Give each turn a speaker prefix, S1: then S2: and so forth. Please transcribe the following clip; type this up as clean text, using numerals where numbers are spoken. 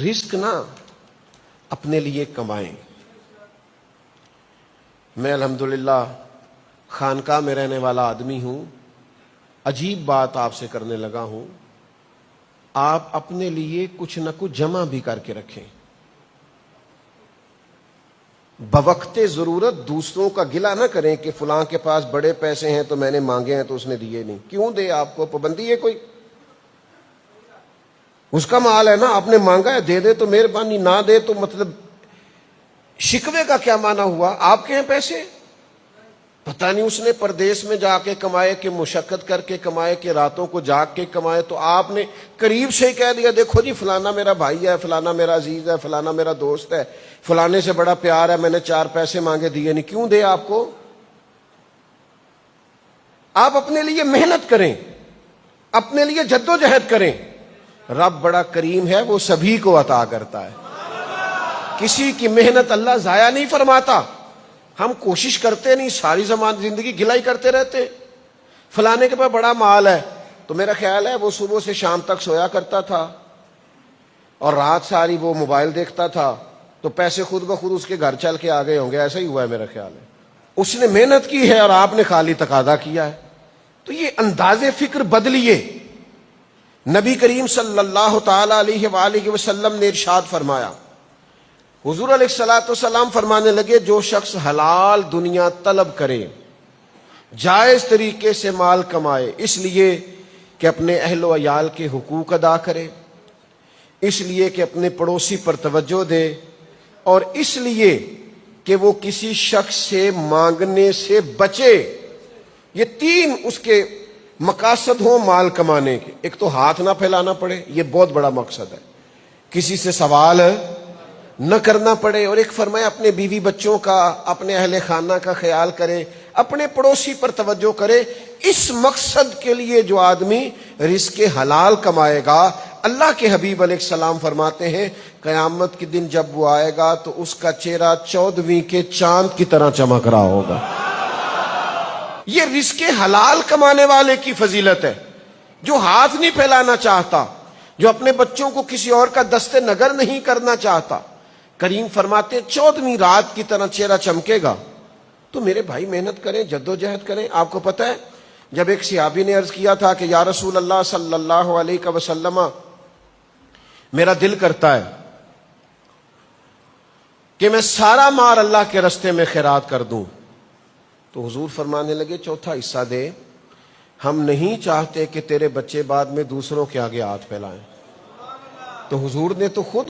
S1: رزق نہ اپنے لیے کمائیں. میں الحمدللہ خانقاہ میں رہنے والا آدمی ہوں. عجیب بات آپ سے کرنے لگا ہوں. آپ اپنے لیے کچھ نہ کچھ جمع بھی کر کے رکھیں. بوقت ضرورت دوسروں کا گلہ نہ کریں کہ فلاں کے پاس بڑے پیسے ہیں تو میں نے مانگے ہیں تو اس نے دیے نہیں. کیوں دے؟ آپ کو پابندی ہے کوئی؟ اس کا مال ہے نا، آپ نے مانگا ہے، دے دے تو مہربانی، نہ دے تو مطلب شکوے کا کیا معنی ہوا؟ آپ کے ہیں پیسے، پتہ نہیں اس نے پردیس میں جا کے کمائے کہ مشقت کر کے کمائے کہ راتوں کو جاگ کے کمائے، تو آپ نے قریب سے ہی کہہ دیا دیکھو جی فلانا میرا بھائی ہے، فلانا میرا عزیز ہے، فلانا میرا دوست ہے، فلانے سے بڑا پیار ہے، میں نے 4 پیسے مانگے دیے نہیں. کیوں دے آپ کو؟ آپ اپنے لیے محنت کریں، اپنے لیے جدوجہد کریں. رب بڑا کریم ہے، وہ سبھی کو عطا کرتا ہے. کسی کی محنت اللہ ضائع نہیں فرماتا. ہم کوشش کرتے نہیں، ساری زندگی گلائی کرتے رہتے. فلانے کے پاس بڑا مال ہے تو میرا خیال ہے وہ صبح سے شام تک سویا کرتا تھا اور رات ساری وہ موبائل دیکھتا تھا، تو پیسے خود بخود اس کے گھر چل کے آ گئے ہوں گے. ایسا ہی ہوا ہے میرا خیال ہے. اس نے محنت کی ہے اور آپ نے خالی تقاضا کیا ہے. تو یہ انداز فکر بدلیے. نبی کریم صلی اللہ تعالی علیہ وآلہ وسلم نے ارشاد فرمایا، حضور علیہ الصلوۃ والسلام فرمانے لگے، جو شخص حلال دنیا طلب کرے، جائز طریقے سے مال کمائے، اس لیے کہ اپنے اہل و عیال کے حقوق ادا کرے، اس لیے کہ اپنے پڑوسی پر توجہ دے، اور اس لیے کہ وہ کسی شخص سے مانگنے سے بچے. یہ 3 اس کے مقاصد ہوں مال کمانے کے. ایک تو ہاتھ نہ پھیلانا پڑے، یہ بہت بڑا مقصد ہے، کسی سے سوال نہ کرنا پڑے. اور ایک فرمایا اپنے بیوی بچوں کا، اپنے اہل خانہ کا خیال کرے، اپنے پڑوسی پر توجہ کرے. اس مقصد کے لیے جو آدمی رزق حلال کمائے گا، اللہ کے حبیب علیہ السلام فرماتے ہیں قیامت کے دن جب وہ آئے گا تو اس کا چہرہ 14ویں کے چاند کی طرح چمک رہا ہوگا. یہ رزق حلال کمانے والے کی فضیلت ہے، جو ہاتھ نہیں پھیلانا چاہتا، جو اپنے بچوں کو کسی اور کا دست نگر نہیں کرنا چاہتا. کریم فرماتے ہیں 14ویں رات کی طرح چہرہ چمکے گا. تو میرے بھائی محنت کریں، جدوجہد کریں. آپ کو پتہ ہے جب ایک صحابی نے عرض کیا تھا کہ یا رسول اللہ صلی اللہ علیہ وسلم، میرا دل کرتا ہے کہ میں سارا مال اللہ کے رستے میں خیرات کر دوں، تو حضور فرمانے لگے 4تھا حصہ دے. ہم نہیں چاہتے کہ تیرے بچے بعد میں دوسروں کے آگے ہاتھ پھیلائیں. تو حضور نے تو خود